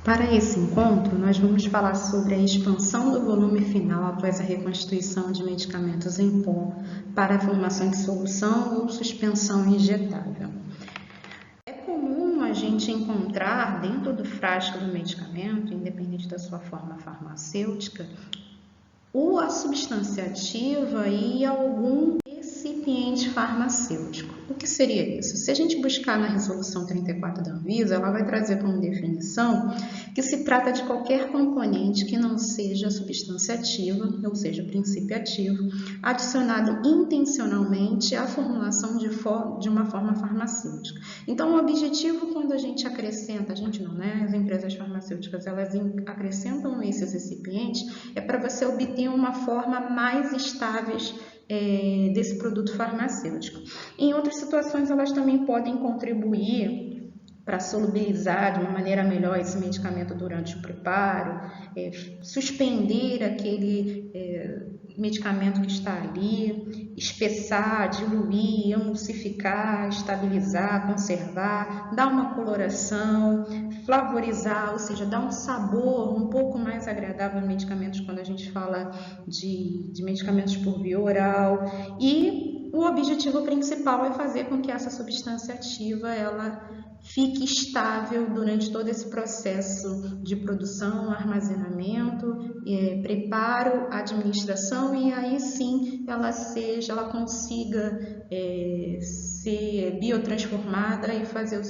Para esse encontro, nós vamos falar sobre a expansão do volume final após a reconstituição de medicamentos em pó para a formação de solução ou suspensão injetável. É comum a gente encontrar dentro do frasco do medicamento, independente da sua forma farmacêutica, a substância ativa e algum recipiente farmacêutico. O que seria isso? Se a gente buscar na resolução 34 da Anvisa, ela vai trazer como definição que se trata de qualquer componente que não seja substância ativa, ou seja, princípio ativo, adicionado intencionalmente à formulação de uma forma farmacêutica. Então, o objetivo quando a gente acrescenta, as empresas farmacêuticas, elas acrescentam esses recipientes, é para você obter uma forma mais estável desse produto farmacêutico. Em outras situações, elas também podem contribuir para solubilizar de uma maneira melhor esse medicamento durante o preparo, suspender aquele medicamento que está ali, espessar, diluir, emulsificar, estabilizar, conservar, dar uma coloração, flavorizar, ou seja, dar um sabor um pouco mais agradável a medicamentos quando a gente fala de medicamentos por via oral. E o objetivo principal é fazer com que essa substância ativa ela fique estável durante todo esse processo de produção, armazenamento, preparo, administração, e aí sim ela consiga ser biotransformada e fazer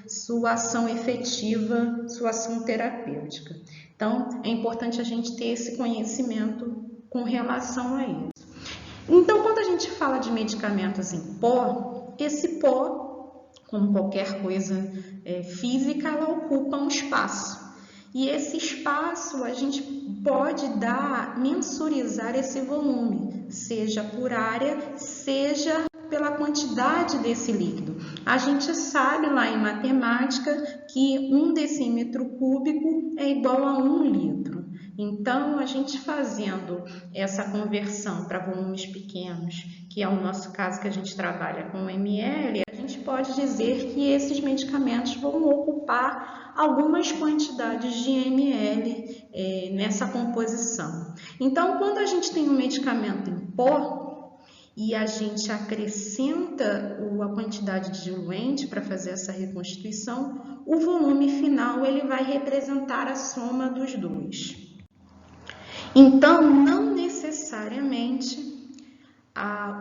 sua ação efetiva, sua ação terapêutica. Então, é importante a gente ter esse conhecimento com relação a isso. Então, quando a gente fala de medicamentos em pó, esse pó, como qualquer coisa física, ela ocupa um espaço. E esse espaço a gente pode mensurizar esse volume, seja por área, seja pela quantidade desse líquido. A gente sabe lá em matemática que 1 decímetro cúbico é igual a 1 litro. Então, a gente fazendo essa conversão para volumes pequenos, que é o nosso caso que a gente trabalha com ml, a gente pode dizer que esses medicamentos vão ocupar algumas quantidades de ml nessa composição. Então, quando a gente tem um medicamento em pó e a gente acrescenta a quantidade de diluente para fazer essa reconstituição, o volume final ele vai representar a soma dos dois. Então, não necessariamente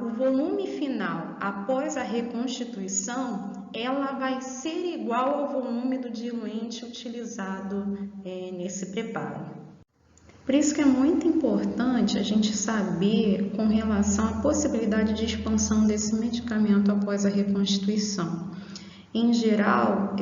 o volume final após a reconstituição ela vai ser igual ao volume do diluente utilizado nesse preparo. Por isso que é muito importante a gente saber com relação à possibilidade de expansão desse medicamento após a reconstituição. Em geral,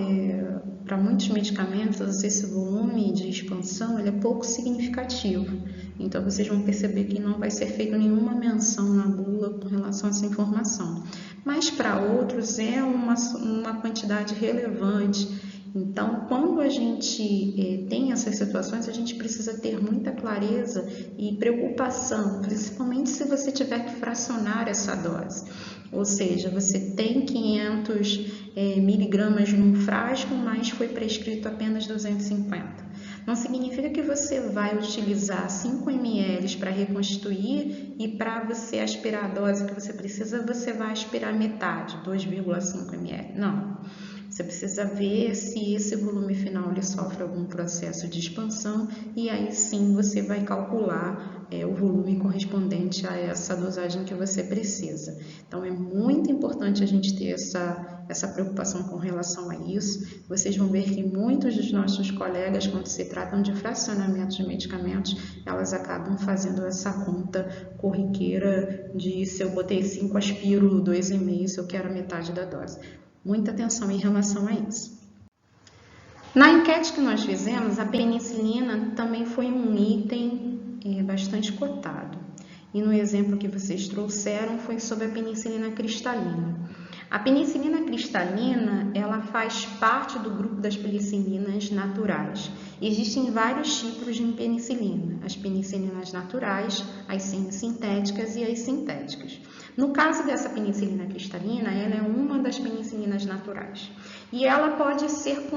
para muitos medicamentos, esse volume de expansão ele é pouco significativo. Então, vocês vão perceber que não vai ser feita nenhuma menção na bula com relação a essa informação. Mas, para outros, é uma quantidade relevante. Então, quando a gente tem essas situações, a gente precisa ter muita clareza e preocupação, principalmente se você tiver que fracionar essa dose. Ou seja, você tem 500 miligramas num frasco, mas foi prescrito apenas 250. Não significa que você vai utilizar 5 ml para reconstituir e para você aspirar a dose que você precisa, você vai aspirar metade, 2,5 ml. Não. Você precisa ver se esse volume final ele sofre algum processo de expansão e aí sim você vai calcular o volume correspondente a essa dosagem que você precisa. Então, é muito importante a gente ter essa preocupação com relação a isso. Vocês vão ver que muitos dos nossos colegas, quando se tratam de fracionamento de medicamentos, elas acabam fazendo essa conta corriqueira de se eu botei 5, aspiro 2,5, se eu quero a metade da dose. Muita atenção em relação a isso. Na enquete que nós fizemos, a penicilina também foi um item bastante cotado. E no exemplo que vocês trouxeram foi sobre a penicilina cristalina. A penicilina cristalina, ela faz parte do grupo das penicilinas naturais. Existem vários tipos de penicilina, as penicilinas naturais, as semissintéticas e as sintéticas. No caso dessa penicilina cristalina, ela é uma das penicilinas naturais. E ela pode ser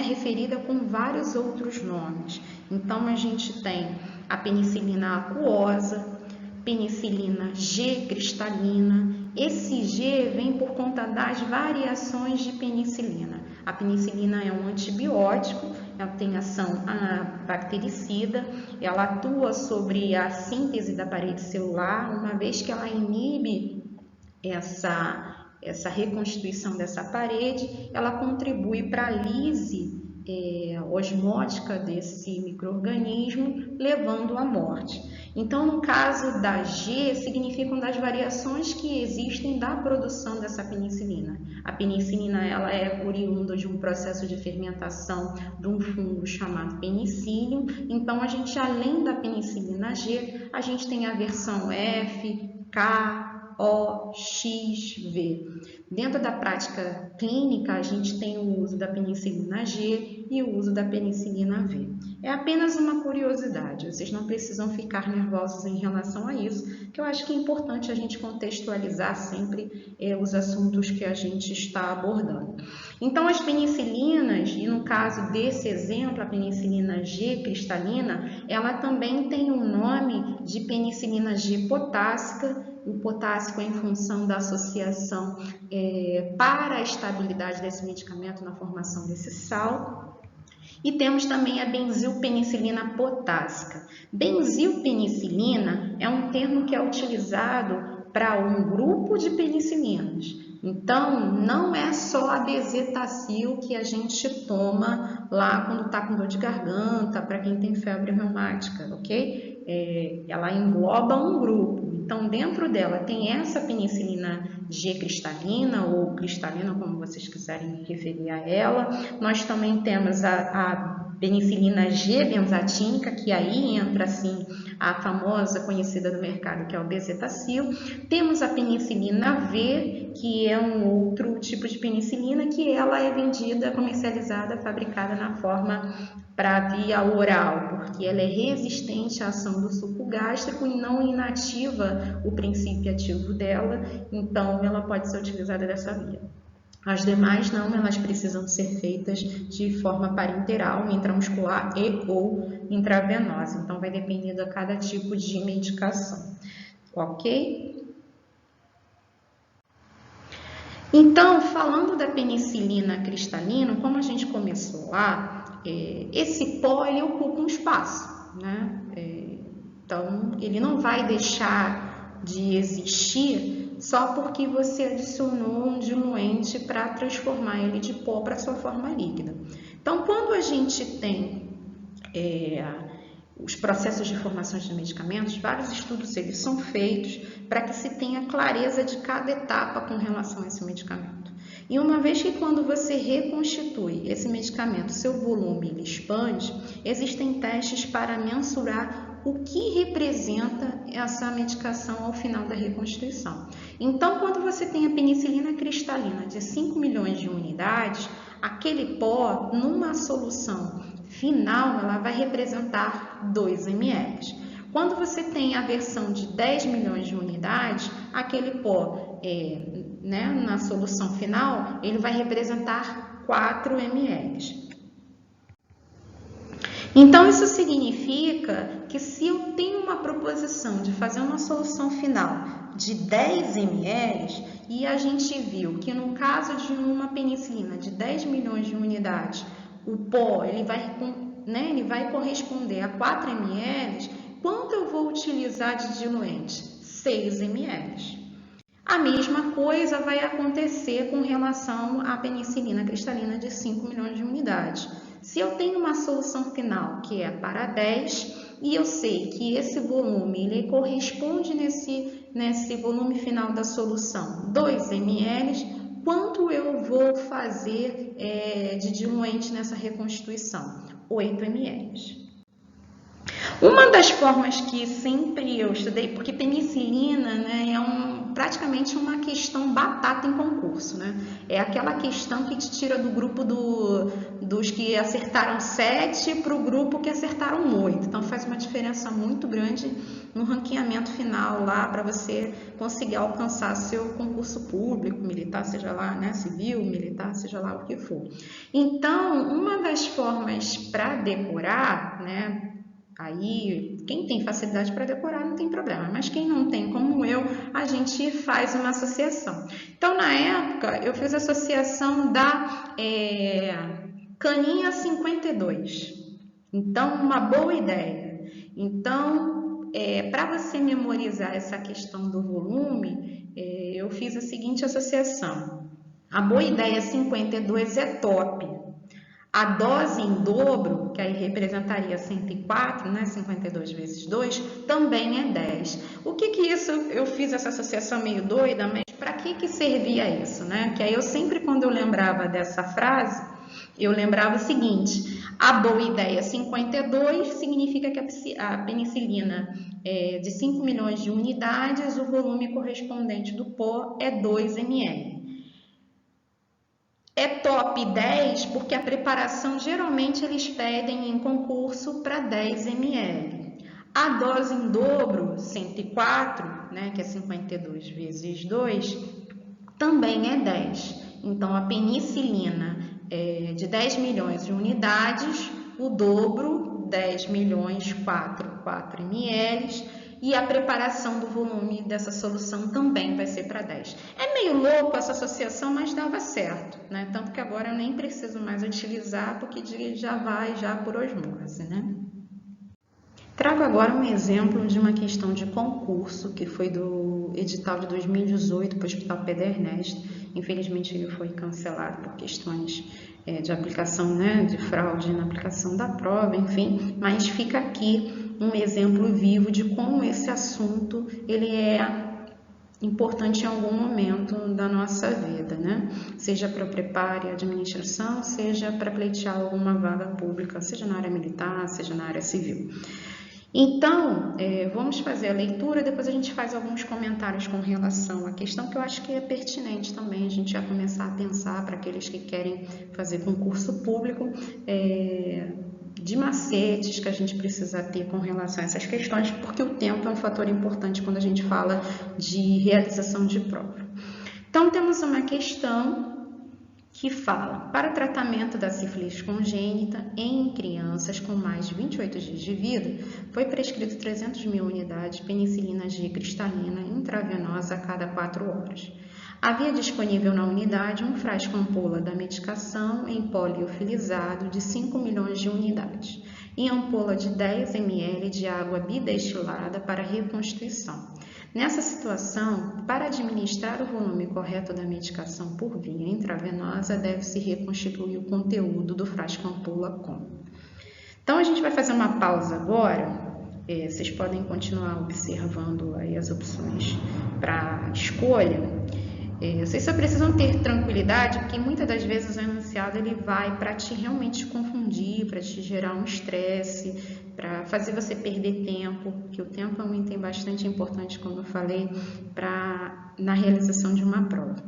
referida com vários outros nomes. Então, a gente tem a penicilina aquosa, penicilina G cristalina. Esse G vem por conta das variações de penicilina. A penicilina é um antibiótico, ela tem ação bactericida, ela atua sobre a síntese da parede celular, uma vez que ela inibe essa reconstituição dessa parede, ela contribui para a lise osmótica desse micro-organismo, levando à morte. Então, no caso da G, significam das variações que existem da produção dessa penicilina. A penicilina ela é oriunda de um processo de fermentação de um fungo chamado penicillium. Então, a gente, além da penicilina G, a gente tem a versão F, K, O, X, V. Dentro da prática clínica, a gente tem o uso da penicilina G e o uso da penicilina V. É apenas uma curiosidade, vocês não precisam ficar nervosos em relação a isso, que eu acho que é importante a gente contextualizar sempre os assuntos que a gente está abordando. Então, as penicilinas, e no caso desse exemplo, a penicilina G cristalina, ela também tem o nome de penicilina G potássica. O potássico é em função da associação para a estabilidade desse medicamento na formação desse sal. E temos também a benzilpenicilina potássica. Benzilpenicilina é um termo que é utilizado para um grupo de penicilinas. Então, não é só a bezetacil que a gente toma lá quando está com dor de garganta, para quem tem febre reumática, ok? Ela engloba um grupo. Então, dentro dela tem essa penicilina G cristalina ou cristalina, como vocês quiserem referir a ela. Nós também temos a penicilina G benzatínica, que aí entra assim a famosa conhecida do mercado, que é o bezetacil. Temos a penicilina V, que é um outro tipo de penicilina, que ela é vendida, comercializada, fabricada na forma para via oral, porque ela é resistente à ação do suco gástrico e não inativa o princípio ativo dela, então ela pode ser utilizada dessa via. As demais não, elas precisam ser feitas de forma parenteral, intramuscular e ou intravenosa, então vai depender de cada tipo de medicação, ok? Então, falando da penicilina cristalina, como a gente começou lá, esse pó ele ocupa um espaço, né? Então, ele não vai deixar de existir só porque você adicionou um diluente para transformar ele de pó para sua forma líquida. Então, quando a gente tem os processos de formação de medicamentos, vários estudos eles são feitos para que se tenha clareza de cada etapa com relação a esse medicamento. E uma vez que quando você reconstitui esse medicamento, seu volume ele expande, existem testes para mensurar o que representa essa medicação ao final da reconstituição. Então, quando você tem a penicilina cristalina de 5 milhões de unidades, aquele pó, numa solução final, ela vai representar 2 ml. Quando você tem a versão de 10 milhões de unidades, aquele pó, na solução final, ele vai representar 4 ml. Então, isso significa que se eu tenho uma proposição de fazer uma solução final de 10 ml, e a gente viu que no caso de uma penicilina de 10 milhões de unidades, o pó ele vai corresponder a 4 ml, quanto eu vou utilizar de diluente? 6 ml. A mesma coisa vai acontecer com relação à penicilina cristalina de 5 milhões de unidades. Se eu tenho uma solução final que é para 10 e eu sei que esse volume ele corresponde nesse volume final da solução 2 ml, quanto eu vou fazer de diluente nessa reconstituição? 8 ml. Uma das formas que sempre eu estudei, porque penicilina, né, é praticamente uma questão batata em concurso, né? É aquela questão que te tira do grupo dos que acertaram 7 para o grupo que acertaram 8. Então faz uma diferença muito grande no ranqueamento final lá para você conseguir alcançar seu concurso público, militar, seja lá, né, civil, militar, seja lá o que for. Então, uma das formas para decorar, né, aí, quem tem facilidade para decorar não tem problema, mas quem não tem, como eu, a gente faz uma associação. Então, na época, eu fiz a associação da caninha 52. Então, uma boa ideia. Então, para você memorizar essa questão do volume, eu fiz a seguinte associação. A boa ideia 52 é top. A dose em dobro, que aí representaria 104, né, 52 vezes 2, também é 10. O que isso, eu fiz essa associação meio doida, mas para que servia isso, né? Que aí eu sempre, quando eu lembrava dessa frase, eu lembrava o seguinte: a boa ideia 52 significa que a penicilina é de 5 milhões de unidades, o volume correspondente do pó é 2 ml. É top 10 porque a preparação geralmente eles pedem em concurso para 10 ml. A dose em dobro, 104, né, que é 52 vezes 2, também é 10. Então, a penicilina é de 10 milhões de unidades, o dobro, 10 milhões 4 ml, e a preparação do volume dessa solução também vai ser para 10. É meio louco essa associação, mas dava certo, né? Tanto que agora eu nem preciso mais utilizar, porque já vai por osmose, né? Trago agora um exemplo de uma questão de concurso, que foi do edital de 2018 para o Hospital Pedro Ernesto. Infelizmente ele foi cancelado por questões de aplicação, né, de fraude na aplicação da prova, enfim, mas fica aqui um exemplo vivo de como esse assunto ele é importante em algum momento da nossa vida, né? Seja para preparo e administração, seja para pleitear alguma vaga pública, seja na área militar, seja na área civil. Então, vamos fazer a leitura, depois a gente faz alguns comentários com relação à questão, que eu acho que é pertinente também a gente já começar a pensar para aqueles que querem fazer concurso público, de macetes que a gente precisa ter com relação a essas questões, porque o tempo é um fator importante quando a gente fala de realização de prova. Então, temos uma questão que fala: para o tratamento da sífilis congênita em crianças com mais de 28 dias de vida, foi prescrito 300 mil unidades de penicilina G cristalina intravenosa a cada 4 horas. Havia disponível na unidade um frasco ampola da medicação em pó liofilizado de 5 milhões de unidades e ampola de 10 ml de água bidestilada para reconstituição. Nessa situação, para administrar o volume correto da medicação por via intravenosa, deve-se reconstituir o conteúdo do frasco ampola com. Então, a gente vai fazer uma pausa agora. Vocês podem continuar observando aí as opções para escolha. Vocês só precisam ter tranquilidade, porque muitas das vezes o enunciado ele vai para te realmente confundir, para te gerar um estresse, para fazer você perder tempo, que o tempo é um item bastante importante, como eu falei, na realização de uma prova.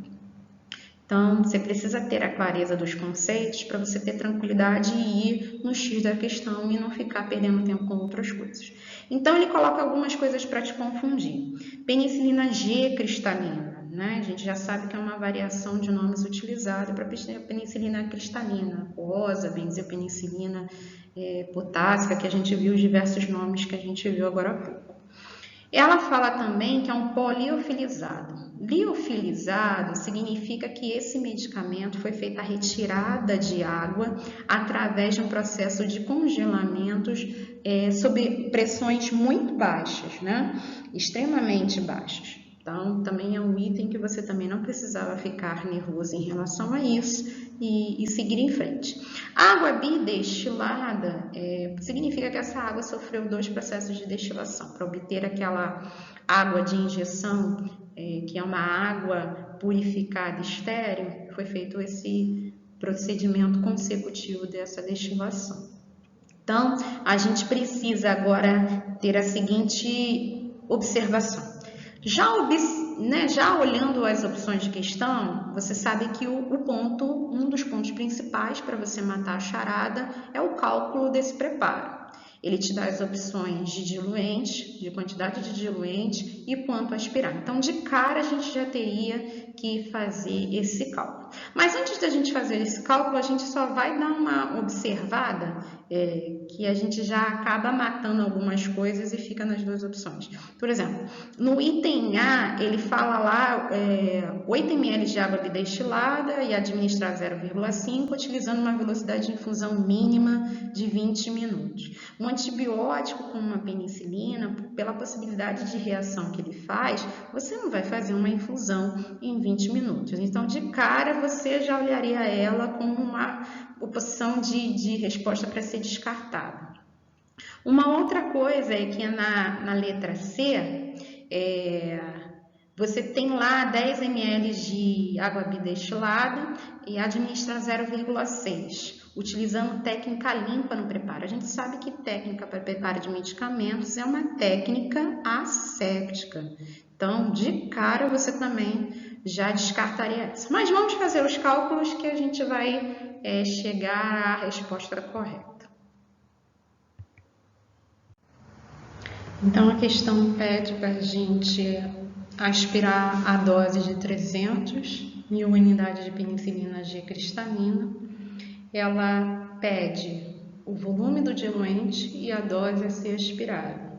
Então, você precisa ter a clareza dos conceitos para você ter tranquilidade e ir no X da questão e não ficar perdendo tempo com outras coisas. Então, ele coloca algumas coisas para te confundir. Penicilina G cristalina, né? A gente já sabe que é uma variação de nomes utilizada para penicilina cristalina, aquosa, benzopenicilina potássica, que a gente viu os diversos nomes que a gente viu agora há pouco. Ela fala também que é um pó liofilizado. Liofilizado significa que esse medicamento foi feita a retirada de água através de um processo de congelamentos sob pressões muito baixas, né? Extremamente baixas. Então, também é um item que você também não precisava ficar nervoso em relação a isso e seguir em frente. Água bidestilada significa que essa água sofreu 2 processos de destilação. Para obter aquela água de injeção, que é uma água purificada estéril, foi feito esse procedimento consecutivo dessa destilação. Então, a gente precisa agora ter a seguinte observação. Já olhando as opções de questão, você sabe que um dos pontos principais para você matar a charada é o cálculo desse preparo. Ele te dá as opções de diluente, de quantidade de diluente e quanto aspirar. Então, de cara, a gente já teria que fazer esse cálculo. Mas antes da gente fazer esse cálculo, a gente só vai dar uma observada, que a gente já acaba matando algumas coisas e fica nas duas opções. Por exemplo, no item A, ele fala lá 8 ml de água bidestilada e administrar 0,5, utilizando uma velocidade de infusão mínima de 20 minutos. Um antibiótico como uma penicilina, pela possibilidade de reação que ele faz, você não vai fazer uma infusão em 20 minutos. Então, de cara, você já olharia ela como uma opção de resposta para ser descartada. Uma outra coisa é que na letra C, você tem lá 10 ml de água bidestilada e administra 0,6, utilizando técnica limpa no preparo. A gente sabe que técnica para preparo de medicamentos é uma técnica asséptica. Então, de cara, você também já descartaria essa. Mas vamos fazer os cálculos que a gente vai chegar à resposta correta. Então, a questão pede para a gente aspirar a dose de 300 mil unidades de penicilina G cristalina. Ela pede o volume do diluente e a dose a ser aspirada.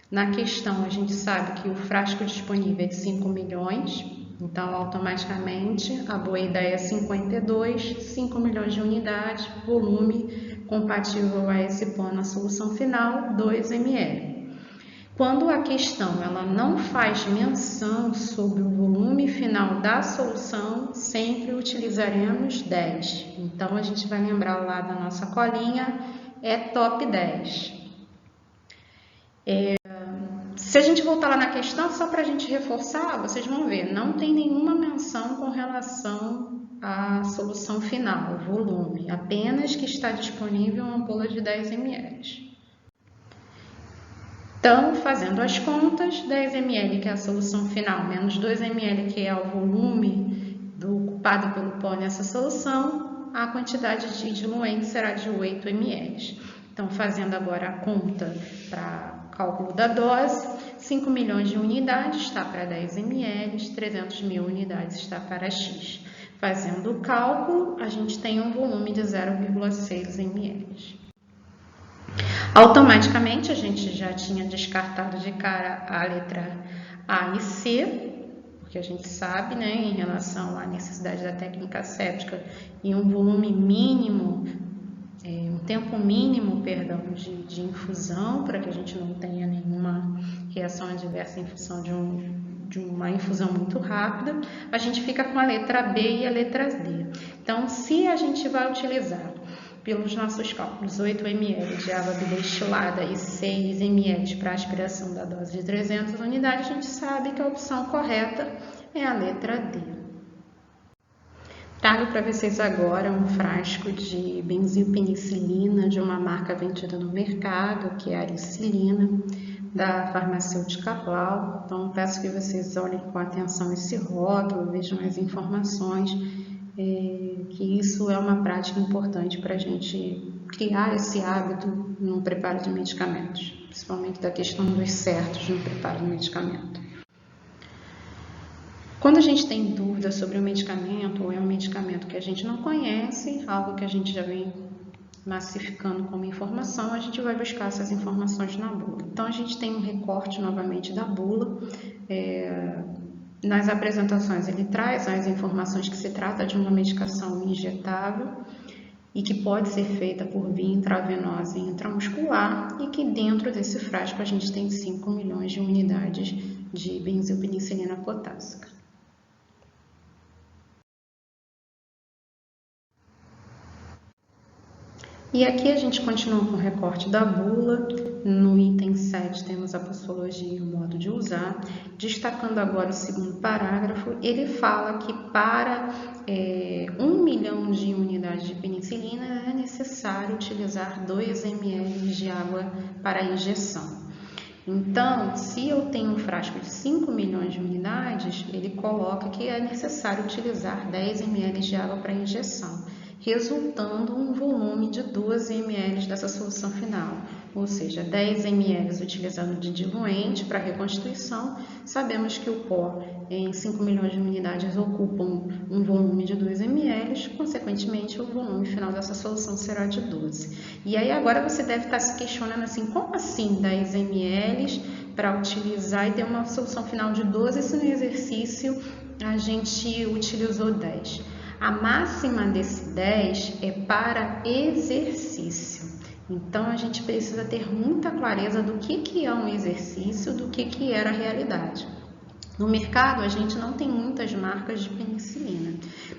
Na questão, a gente sabe que o frasco disponível é de 5 milhões, então automaticamente a boa ideia é 52, 5 milhões de unidades, volume compatível a esse pó na solução final, 2 ml. Quando a questão ela não faz menção sobre o volume final da solução, sempre utilizaremos 10. Então, a gente vai lembrar lá da nossa colinha, é top 10. Se a gente voltar lá na questão, só para a gente reforçar, vocês vão ver, não tem nenhuma menção com relação à solução final, o volume, apenas que está disponível uma ampola de 10 ml. Então, fazendo as contas, 10 ml, que é a solução final, menos 2 ml, que é o volume ocupado pelo pó nessa solução, a quantidade de diluente será de 8 ml. Então, fazendo agora a conta para cálculo da dose, 5 milhões de unidades está para 10 ml, 300 mil unidades está para X. Fazendo o cálculo, a gente tem um volume de 0,6 ml. Automaticamente, a gente já tinha descartado de cara a letra A e C, porque a gente sabe, em relação à necessidade da técnica asséptica e um volume mínimo, um tempo mínimo, de infusão, para que a gente não tenha nenhuma reação adversa em função de uma infusão muito rápida, a gente fica com a letra B e a letra D. Então, se a gente vai utilizar pelos nossos cálculos, 8 ml de água bidestilada e 6 ml para aspiração da dose de 300 unidades, a gente sabe que a opção correta é a letra D. Trago para vocês agora um frasco de benzilpenicilina de uma marca vendida no mercado, que é a Aricilina, da farmacêutica Blau. Então, peço que vocês olhem com atenção esse rótulo, vejam as informações, que isso é uma prática importante para a gente criar esse hábito no preparo de medicamentos, principalmente da questão dos certos no preparo de medicamento. Quando a gente tem dúvida sobre o medicamento, ou é um medicamento que a gente não conhece, algo que a gente já vem massificando como informação, a gente vai buscar essas informações na bula. Então, a gente tem um recorte novamente da bula. Nas apresentações, ele traz as informações que se trata de uma medicação injetável e que pode ser feita por via intravenosa e intramuscular, e que dentro desse frasco a gente tem 5 milhões de unidades de benzilpenicilina potássica. E aqui a gente continua com o recorte da bula. No item 7 temos a posologia e o modo de usar. Destacando agora o segundo parágrafo, ele fala que para 1 milhão de unidades de penicilina é necessário utilizar 2 ml de água para injeção. Então, se eu tenho um frasco de 5 milhões de unidades, ele coloca que é necessário utilizar 10 ml de água para injeção, resultando um volume de 12 ml dessa solução final, ou seja, 10 ml utilizando de diluente para reconstituição. Sabemos que o pó em 5 milhões de unidades ocupa um volume de 2 ml, consequentemente o volume final dessa solução será de 12. E aí agora você deve estar se questionando assim, como assim 10 ml para utilizar e ter uma solução final de 12 se no exercício a gente utilizou 10? A máxima desse 10 é para exercício. Então, a gente precisa ter muita clareza do que é um exercício, do que era a realidade. No mercado, a gente não tem muitas marcas de penicilina,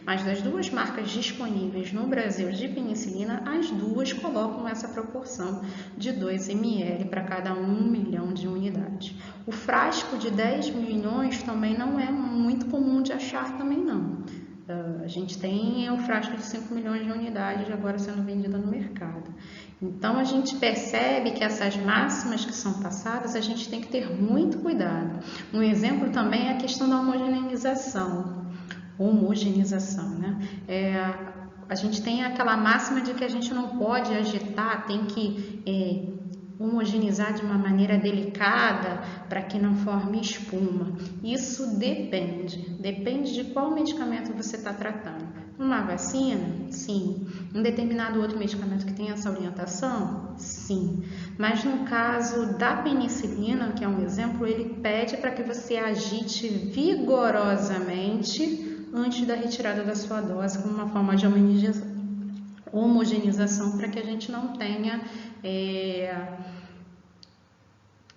mas das 2 marcas disponíveis no Brasil de penicilina, as 2 colocam essa proporção de 2 ml para cada 1 milhão de unidades. O frasco de 10 milhões também não é muito comum de achar também não. A gente tem o frasco de 5 milhões de unidades agora sendo vendida no mercado. Então, a gente percebe que essas máximas que são passadas, a gente tem que ter muito cuidado. Um exemplo também é a questão da homogeneização, né? A gente tem aquela máxima de que a gente não pode agitar, tem que homogeneizar de uma maneira delicada para que não forme espuma. Isso depende de qual medicamento você está tratando. Uma vacina? Sim. Um determinado outro medicamento que tem essa orientação? Sim. Mas no caso da penicilina, que é um exemplo, ele pede para que você agite vigorosamente antes da retirada da sua dose, como uma forma de homogeneização para que a gente não tenha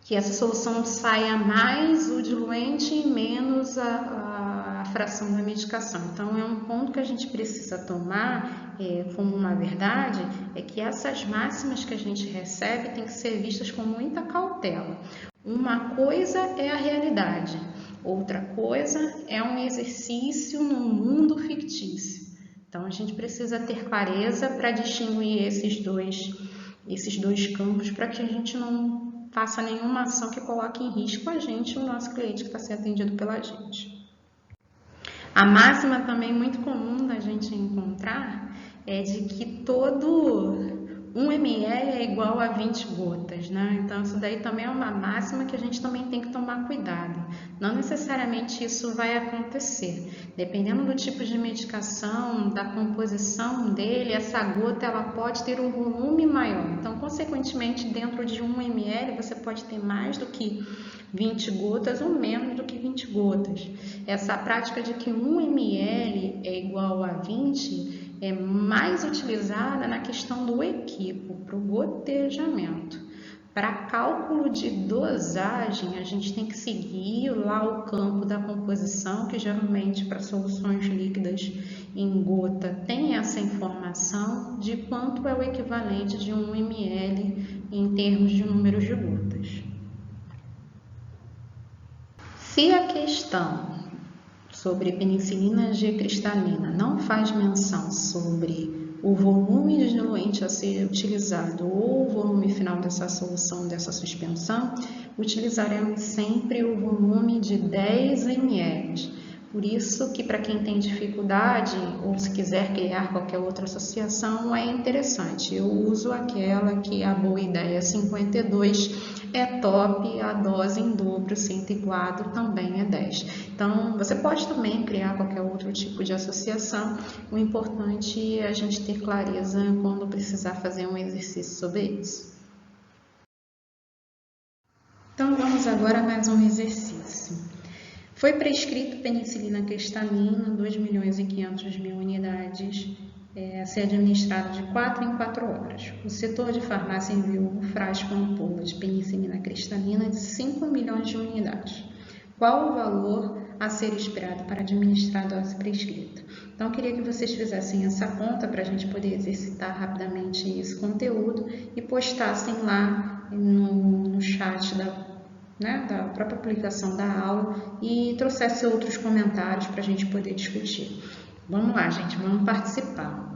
que essa solução saia mais o diluente e menos a fração da medicação. Então, é um ponto que a gente precisa tomar como uma verdade, é que essas máximas que a gente recebe têm que ser vistas com muita cautela. Uma coisa é a realidade, outra coisa é um exercício no mundo fictício. Então, a gente precisa ter clareza para distinguir esses dois campos, para que a gente não faça nenhuma ação que coloque em risco a gente e o nosso cliente que está sendo atendido pela gente. A máxima também muito comum da gente encontrar é de que todo 1 ml é igual a 20 gotas, né? Então, isso daí também é uma máxima que a gente também tem que tomar cuidado. Não necessariamente isso vai acontecer. Dependendo do tipo de medicação, da composição dele, essa gota ela pode ter um volume maior. Então, consequentemente, dentro de 1 ml, você pode ter mais do que 20 gotas ou menos do que 20 gotas. Essa prática de que 1 ml é igual a 20 é mais utilizada na questão do equipo, para o gotejamento. Para cálculo de dosagem, a gente tem que seguir lá o campo da composição, que geralmente para soluções líquidas em gota tem essa informação de quanto é o equivalente de 1 ml em termos de números de gotas. Se a questão sobre penicilina G cristalina não faz menção sobre o volume de diluente a ser utilizado ou o volume final dessa solução, dessa suspensão, utilizaremos sempre o volume de 10 ml. Por isso que para quem tem dificuldade ou se quiser criar qualquer outra associação é interessante. Eu uso aquela que a boa ideia 52 é top, a dose em dobro 104 também é 10. Então, você pode também criar qualquer outro tipo de associação. O importante é a gente ter clareza quando precisar fazer um exercício sobre isso. Então, vamos agora a mais um exercício. Foi prescrito penicilina cristalina, 2.500.000 unidades, a ser administrado de 4 em 4 horas. O setor de farmácia enviou um frasco ampola de penicilina cristalina de 5 milhões de unidades. Qual o valor a ser esperado para administrar a dose prescrita? Então, eu queria que vocês fizessem essa conta para a gente poder exercitar rapidamente durante esse conteúdo e postassem lá no chat da própria publicação da aula e trouxesse outros comentários para a gente poder discutir. Vamos lá, gente, vamos participar.